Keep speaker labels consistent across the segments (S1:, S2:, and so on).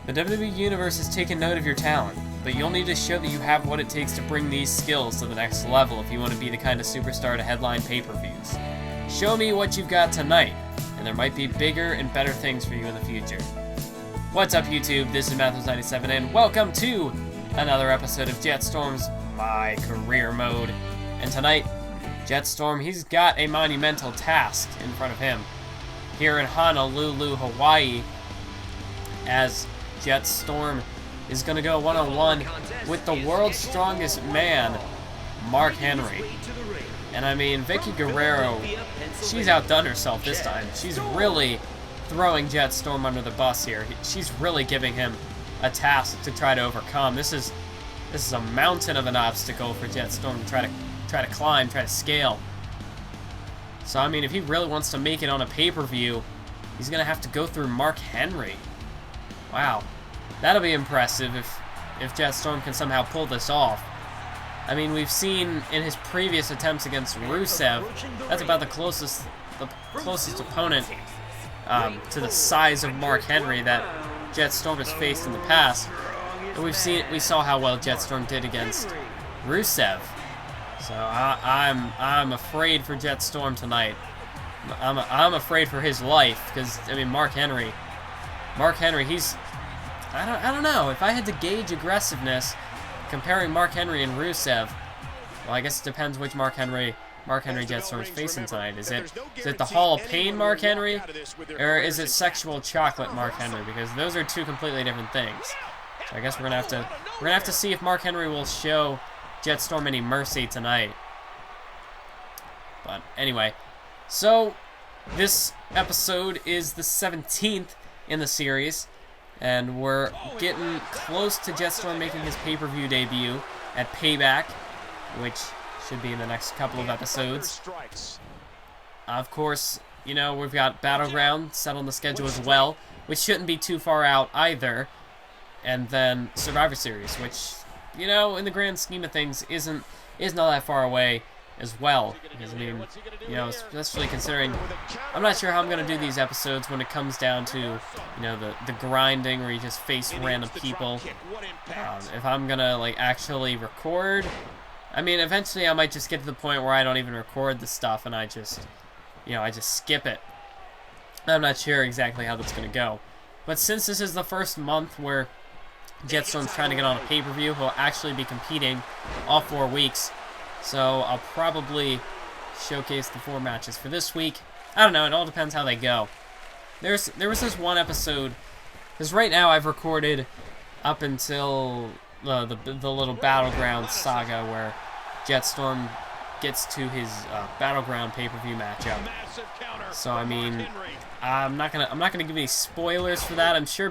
S1: The WWE Universe has taken note of your talent, but you'll need to show that you have what it takes to bring these skills to the next level if you want to be the kind of superstar to headline pay-per-views. Show me what you've got tonight, and there might be bigger and better things for you in the future. What's up, YouTube? This is Mathos97, and welcome to another episode of Jett Storm's My Career Mode. And tonight, Jett Storm, he's got a monumental task in front of him here in Honolulu, Hawaii, as Jett Storm is going to go one-on-one with the world's strongest man, Mark Henry. And I mean, Vicky Guerrero, she's outdone herself this time. She's really throwing Jett Storm under the bus here. She's really giving him a task to try to overcome. This is a mountain of an obstacle for Jett Storm to try to climb, try to scale. So I mean, if he really wants to make it on a pay-per-view, he's going to have to go through Mark Henry. Wow, that'll be impressive if Jett Storm can somehow pull this off. I mean, we've seen in his previous attempts against Rusev, that's about the closest opponent to the size of Mark Henry that Jett Storm has faced in the past. And we saw how well Jett Storm did against Rusev. So I'm afraid for Jett Storm tonight. I'm afraid for his life because I mean Mark Henry, he's I don't know if I had to gauge aggressiveness comparing Mark Henry and Rusev. Well, I guess it depends which Mark Henry Jett Storm is facing tonight. Is it the Hall of Pain Mark Henry, or is it Sexual Chocolate Mark Henry? Because those are two completely different things. So I guess we're gonna have to see if Mark Henry will show Jett Storm any mercy tonight. But anyway, so this episode is the 17th in the series, and we're getting close to Jett Storm making his pay-per-view debut at Payback, which should be in the next couple of episodes. Of course, you know, we've got Battleground set on the schedule as well, which shouldn't be too far out either. And then Survivor Series, which, you know, in the grand scheme of things, isn't all that far away as well. Because, I mean, you know, especially considering I'm not sure how I'm going to do these episodes when it comes down to, you know, the grinding where you just face random people. If I'm going to, like, actually record, I mean, eventually I might just get to the point where I don't even record the stuff and I just skip it. I'm not sure exactly how that's going to go. But since this is the first month where Jett Storm's trying to get on a pay-per-view, he'll actually be competing all 4 weeks. So I'll probably showcase the 4 matches for this week. I don't know, it all depends how they go. There was this one episode, because right now I've recorded up until the little Battleground saga where Jett Storm gets to his Battleground pay-per-view matchup. So I mean, I'm not gonna give any spoilers for that. I'm sure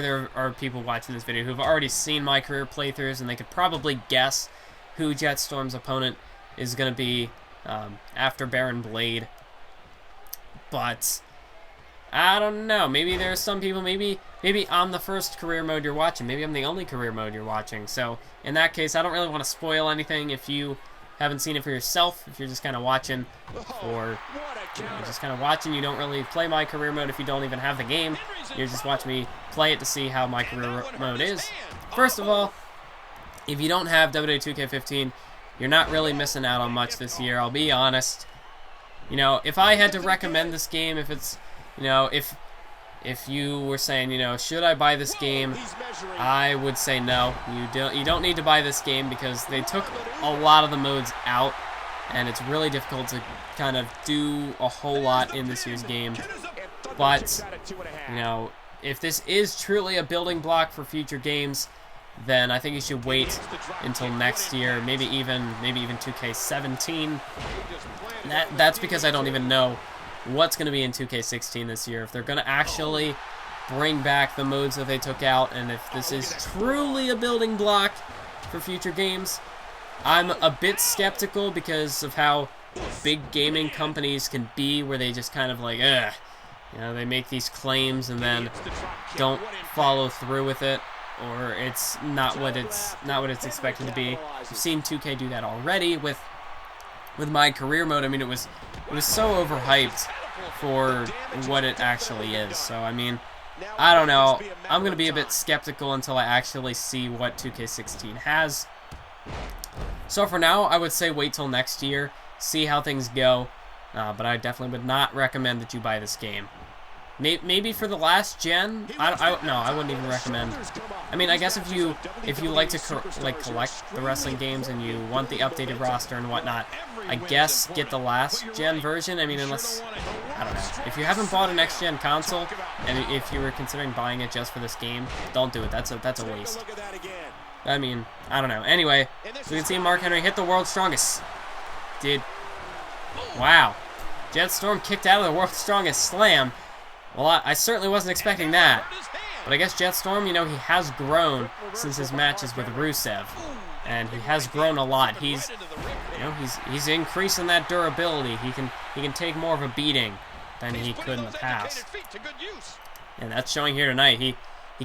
S1: there are people watching this video who've already seen my career playthroughs, and they could probably guess who Jett Storm's opponent is going to be after Barron Blade. But I don't know. Maybe there are some people. Maybe I'm the first career mode you're watching. Maybe I'm the only career mode you're watching. So in that case, I don't really want to spoil anything if you haven't seen it for yourself. If you're just kind of watching, or just kind of watching, you don't really play my career mode. If you don't even have the game, you're just watching me play it to see how my career mode is. First of all, if you don't have WWE 2K15, you're not really missing out on much this year. I'll be honest. You know, if I had to recommend this game, if it's, you know, if you were saying, you know, should I buy this game, I would say no. You don't need to buy this game because they took a lot of the modes out, and it's really difficult to kind of do a whole lot in this year's game. But, you know, if this is truly a building block for future games, then I think you should wait until next year, maybe even 2K17. That's because I don't even know what's going to be in 2K16 this year. If they're going to actually bring back the modes that they took out, and if this is truly a building block for future games, I'm a bit skeptical because of how big gaming companies can be, where they just kind of like, you know, they make these claims and then don't follow through with it, or it's not what it's expected to be. We've seen 2K do that already with my career mode. I mean, it was so overhyped for what it actually is. So I mean, I don't know. I'm going to be a bit skeptical until I actually see what 2K16 has. So for now, I would say wait till next year, see how things go. But I definitely would not recommend that you buy this game. Maybe for the last gen, no, I wouldn't even recommend. I mean, I guess if you like to collect the wrestling games and you want the updated roster and whatnot, I guess get the last gen version. I mean, unless, I don't know, if you haven't bought a next gen console and if you were considering buying it just for this game, don't do it. That's a waste. I mean, I don't know. Anyway, we can see Mark Henry hit the world's strongest. Wow. Jett Storm kicked out of the world's strongest slam. Well, I certainly wasn't expecting that. But I guess Jett Storm, you know, he has grown since his matches with Rusev. And he has grown a lot. He's increasing that durability. He can take more of a beating than he could in the past. And that's showing here tonight. He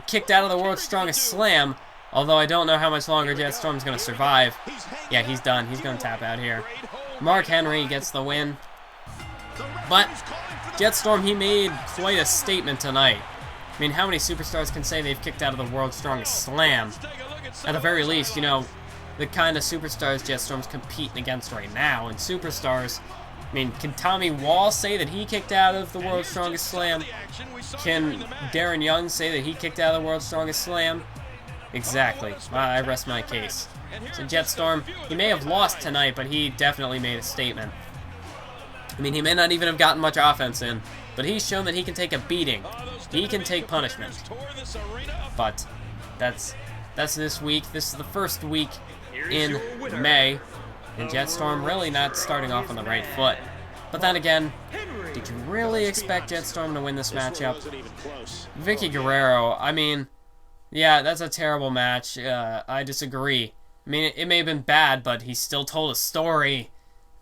S1: kicked out of the world's strongest slam, although I don't know how much longer Jett Storm's going to survive. Yeah, he's done. He's going to tap out here. Mark Henry gets the win. But Jett Storm, he made quite a statement tonight. I mean, how many superstars can say they've kicked out of the world's strongest slam? At the very least, you know, the kind of superstars Jett Storm's competing against right now. And superstars, I mean, can Tommy Wall say that he kicked out of the world's strongest slam? Can Darren Young say that he kicked out of the world's strongest slam? Exactly. I rest my case. So Jett Storm, he may have lost tonight, but he definitely made a statement. I mean, he may not even have gotten much offense in, but he's shown that he can take a beating. He can take punishment. But that's this week. This is the first week in May, and Jett Storm really not starting off on the right foot. But then again, did you really expect Jett Storm to win this matchup? Vicky Guerrero, I mean, yeah, that's a terrible match. I disagree. I mean, it may have been bad, but he still told a story.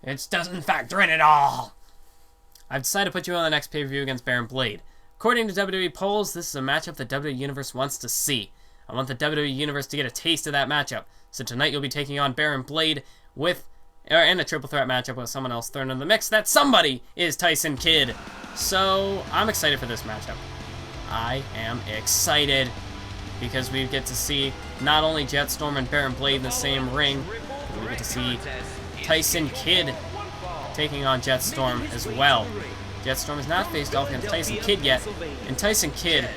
S1: It just doesn't factor in at all. I've decided to put you on the next pay-per-view against Baron Blade. According to WWE polls, this is a matchup the WWE Universe wants to see. I want the WWE Universe to get a taste of that matchup. So tonight you'll be taking on Baron Blade in a triple threat matchup with someone else thrown in the mix. That somebody is Tyson Kidd. So I'm excited for this matchup. I am excited because we get to see not only Jett Storm and Baron Blade in the same ring, but we get to see Tyson Kidd taking on Jett Storm as well. Jett Storm has not faced off against Tyson Kidd yet, and Tyson Kidd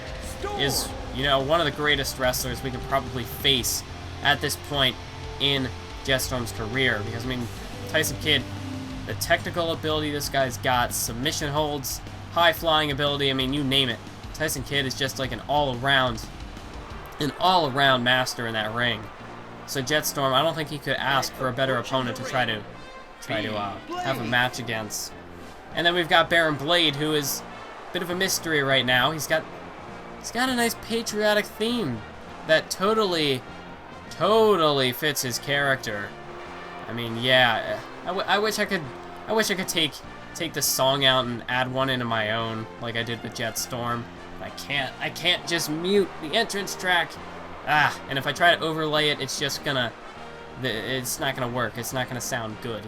S1: is, you know, one of the greatest wrestlers we could probably face at this point in Jett Storm's career. Because, I mean, Tyson Kidd, the technical ability this guy's got, submission holds, high-flying ability, I mean, you name it. Tyson Kidd is just like an all-around master in that ring. So Jett Storm, I don't think he could ask for a better opponent to try to have a match against. And then we've got Baron Blade, who is a bit of a mystery right now. He's got a nice patriotic theme that totally fits his character. I mean, yeah, I wish I could take this song out and add one into my own, like I did with Jett Storm. I can't just mute the entrance track. And if I try to overlay it, it's not gonna work. It's not gonna sound good.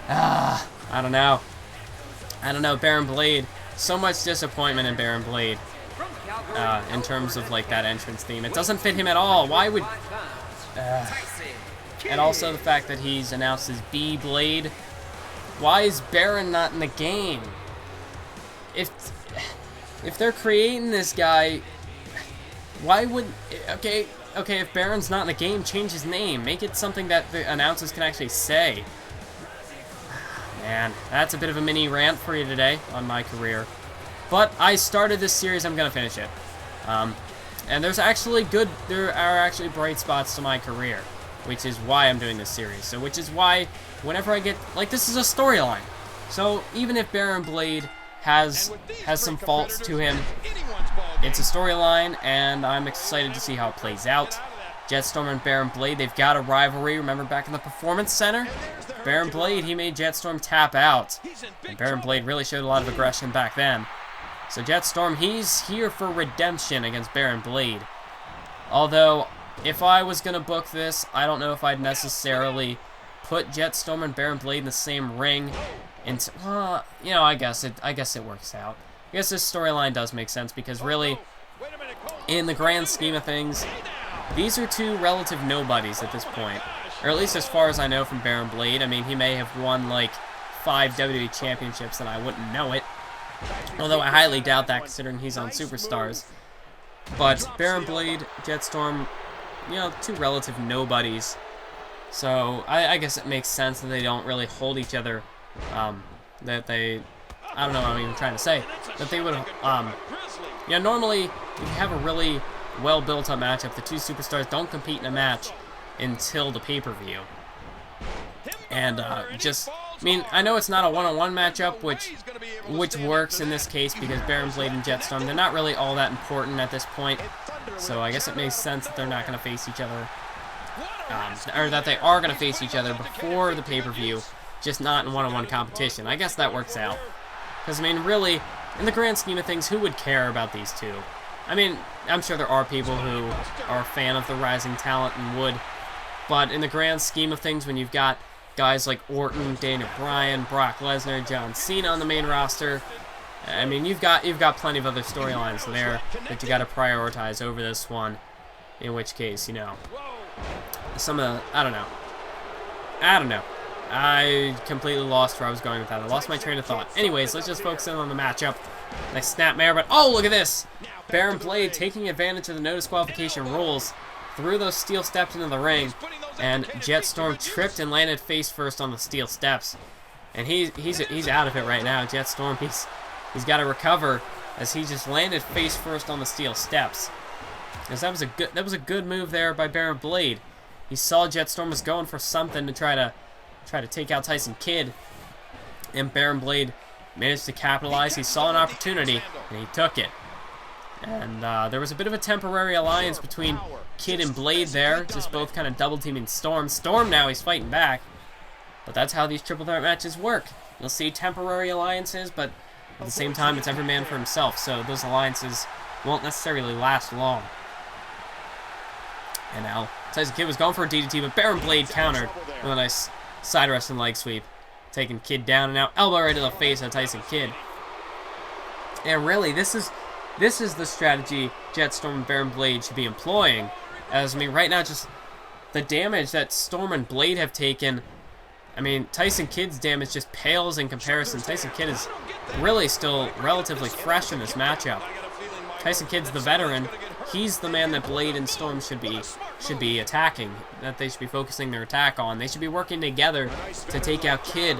S1: I don't know. Baron Blade. So much disappointment in Baron Blade. In terms of like that entrance theme, it doesn't fit him at all. Why would? And also the fact that he's announced his B Blade. Why is Baron not in the game? If they're creating this guy, why would... Okay, if Baron's not in the game, change his name. Make it something that the announcers can actually say. Man, that's a bit of a mini rant for you today on my career. But I started this series, I'm going to finish it. And there are actually bright spots to my career, which is why I'm doing this series. So, which is why, whenever I get... Like, this is a storyline. So, even if Baron Blade has some faults to him, it's a storyline, and I'm excited to see how it plays out. Jett Storm and Baron Blade, they've got a rivalry. Remember back in the Performance Center? Baron Blade, he made Jett Storm tap out. And Baron Blade really showed a lot of aggression back then. So Jett Storm, he's here for redemption against Baron Blade. Although, if I was going to book this, I don't know if I'd necessarily put Jett Storm and Baron Blade in the same ring. And, well, you know, I guess it works out. I guess this storyline does make sense because really, in the grand scheme of things, these are two relative nobodies at this point. Or at least as far as I know from Barron Blade. I mean, he may have won like 5 WWE championships and I wouldn't know it. Although I highly doubt that considering he's on Superstars. But Barron Blade, Jett Storm, you know, two relative nobodies. So I guess it makes sense that they don't really hold each other, that they, I don't know what I'm even trying to say, that they would, yeah, normally if you have a really well built up matchup, the two superstars don't compete in a match until the pay-per-view. And I mean, I know it's not a one-on-one matchup, which works in this case because Barron Blade and Jett Storm, they're not really all that important at this point. So I guess it makes sense that they're not going to face each other, or that they are going to face each other before the pay-per-view, just not in one-on-one competition. I guess that works out. Because, I mean, really, in the grand scheme of things, who would care about these two? I mean, I'm sure there are people who are a fan of the rising talent and would, but in the grand scheme of things, when you've got guys like Orton, Daniel Bryan, Brock Lesnar, John Cena on the main roster, I mean, you've got plenty of other storylines there that you got to prioritize over this one. In which case, you know, some of the, I don't know. I completely lost where I was going with that. I lost my train of thought. Anyways, let's just focus in on the matchup. Nice snapmare, but oh, look at this! Barron Blade taking advantage of the no disqualification rules, threw those steel steps into the ring, and Jett Storm tripped and landed face first on the steel steps. And he's out of it right now. Jett Storm, he's got to recover as he just landed face first on the steel steps. Because that was a good move there by Barron Blade. He saw Jett Storm was going for something to try to take out Tyson Kidd, and Barron Blade managed to capitalize. He saw an opportunity and he took it. And there was a bit of a temporary alliance between Kidd and Blade there, just both kind of double teaming Storm. Storm now he's fighting back, but that's how these triple threat matches work. You'll see temporary alliances, but at the same time it's every man for himself, so those alliances won't necessarily last long. And now Tyson Kidd was going for a DDT, but Barron Blade countered with a nice side rest and leg sweep, taking Kidd down, and now elbow right to the face of Tyson Kidd. And really, this is the strategy Jett Storm and Barron Blade should be employing. As I mean, right now, just the damage that Storm and Blade have taken. I mean, Tyson Kidd's damage just pales in comparison. Tyson Kidd is really still relatively fresh in this matchup. Tyson Kidd's the veteran. He's the man that Blade and Storm should be attacking, that they should be focusing their attack on. They should be working together to take out Kidd.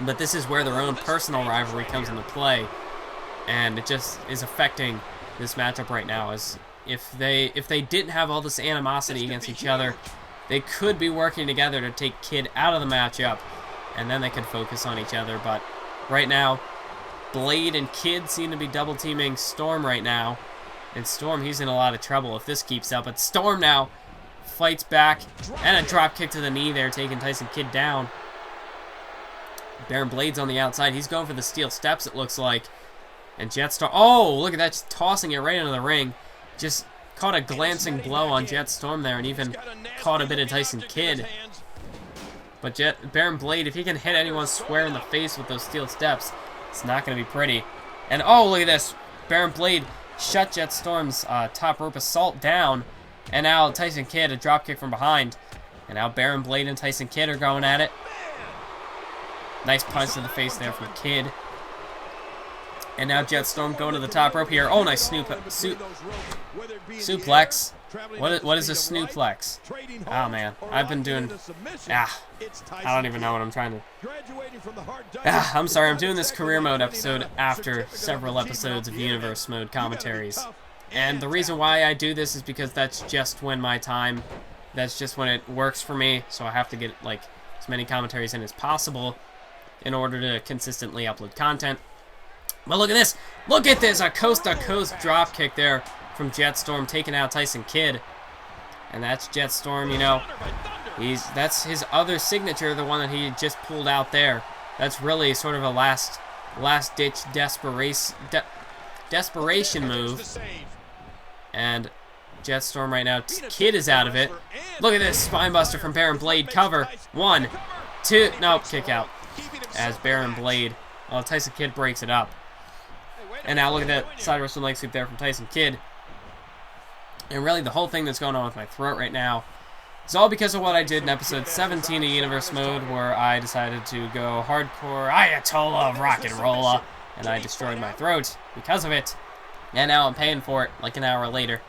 S1: But this is where their own personal rivalry comes into play, and it just is affecting this matchup right now. As if they didn't have all this animosity against each other, they could be working together to take Kidd out of the matchup, and then they could focus on each other. But right now, Blade and Kidd seem to be double teaming Storm right now. And Storm, he's in a lot of trouble if this keeps up. But Storm now fights back, and a drop kick to the knee there, taking Tyson Kidd down. Barron Blade's on the outside. He's going for the steel steps, it looks like. And Jett Storm, oh, look at that, just tossing it right into the ring. Just caught a glancing blow on Jett Storm there, and even caught a bit of Tyson Kidd. But Barron Blade, if he can hit anyone square in the face with those steel steps, it's not going to be pretty. And oh, look at this. Barron Blade shut Jett Storm's top rope assault down. And now Tyson Kidd, a dropkick from behind. And now Barron Blade and Tyson Kidd are going at it. Nice punch to the face there from Kidd. And now Jett Storm going to the top rope here. Oh, nice suplex. What is a snooplex? Oh, man. I've been doing... I don't even know what I'm trying to... I'm sorry, I'm doing this career mode episode after several episodes of universe mode commentaries. And the reason why I do this is because that's just when my time... That's just when it works for me, so I have to get, like, as many commentaries in as possible in order to consistently upload content. But look at this! Look at this! A coast-to-coast drop kick there from Jett Storm, taking out Tyson Kidd. And that's Jett Storm, you know. That's his other signature, the one that he just pulled out there. That's really sort of a last-ditch desperation move. And Jett Storm right now, Kidd is out of it. Look at this spinebuster from Barron Blade. Cover. 1, 2, nope, kick out. As Barron Blade, Tyson Kidd breaks it up. And now look at that side Russian leg sweep there from Tyson Kidd. And really the whole thing that's going on with my throat right now is all because of what I did in episode 17 of Universe Mode, where I decided to go hardcore Ayatollah of Rock and Rolla, and I destroyed my throat because of it. And now I'm paying for it like an hour later.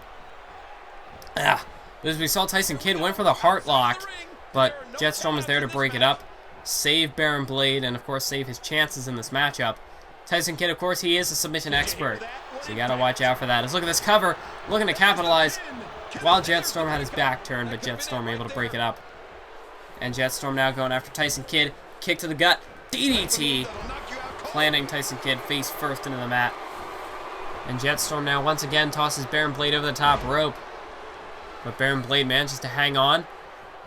S1: But as we saw, Tyson Kidd went for the heart lock, but Jett Storm was there to break it up, save Barron Blade, and of course save his chances in this matchup. Tyson Kidd, of course, he is a submission expert, so you gotta watch out for that. Let's look at this cover, looking to capitalize while Jett Storm had his back turned, but Jett Storm able to break it up. And Jett Storm now going after Tyson Kidd, kick to the gut, DDT, planting Tyson Kidd face first into the mat. And Jett Storm now once again tosses Barron Blade over the top rope. But Barron Blade manages to hang on.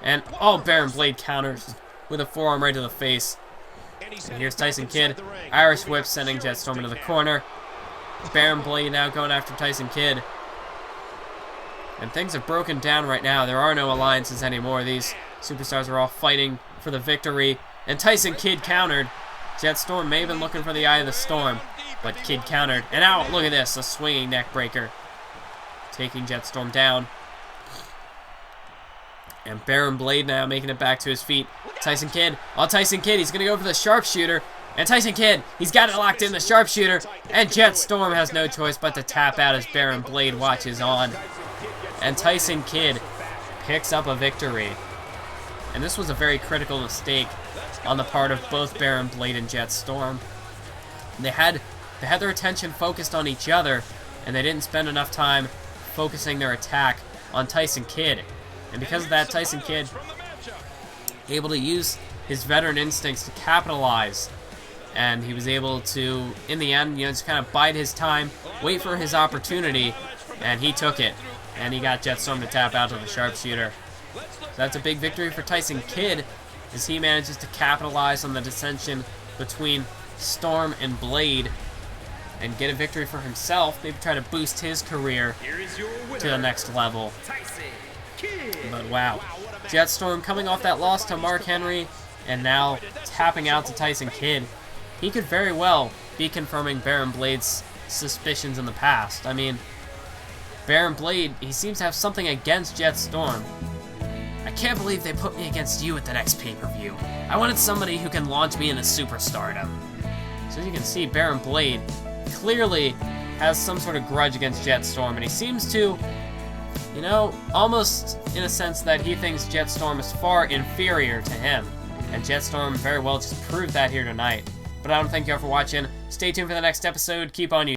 S1: And, oh, Barron Blade counters with a forearm right to the face. And here's Tyson Kidd. Irish whip sending Jett Storm into the corner. Barron Blade now going after Tyson Kidd. And things have broken down right now. There are no alliances anymore. These superstars are all fighting for the victory. And Tyson Kidd countered. Jett Storm may have been looking for the Eye of the Storm, but Kidd countered. And now, look at this, a swinging neck breaker, taking Jett Storm down. And Barron Blade now making it back to his feet. Tyson Kidd, Tyson Kidd, he's going to go for the sharpshooter. And Tyson Kidd, he's got it locked in, the sharpshooter. And Jett Storm has no choice but to tap out as Barron Blade watches on. And Tyson Kidd picks up a victory. And this was a very critical mistake on the part of both Barron Blade and Jett Storm. They had their attention focused on each other, and they didn't spend enough time focusing their attack on Tyson Kidd. And because of that, Tyson Kidd able to use his veteran instincts to capitalize. And he was able to, in the end, just kind of bide his time, wait for his opportunity, and he took it. And he got Jett Storm to tap out to the sharpshooter. So that's a big victory for Tyson Kidd, as he manages to capitalize on the dissension between Storm and Blade and get a victory for himself, maybe try to boost his career to the next level. But wow, Jett Storm coming off that loss to Mark Henry and now tapping out to Tyson Kidd. He could very well be confirming Barron Blade's suspicions in the past. I mean, Barron Blade, he seems to have something against Jett Storm. I can't believe they put me against you at the next pay-per-view. I wanted somebody who can launch me into superstardom. So as you can see, Barron Blade clearly has some sort of grudge against Jett Storm, and he seems to, you know, almost in a sense that he thinks Jett Storm is far inferior to him. And Jett Storm very well just proved that here tonight. But I don't thank you all for watching. Stay tuned for the next episode. Keep on you.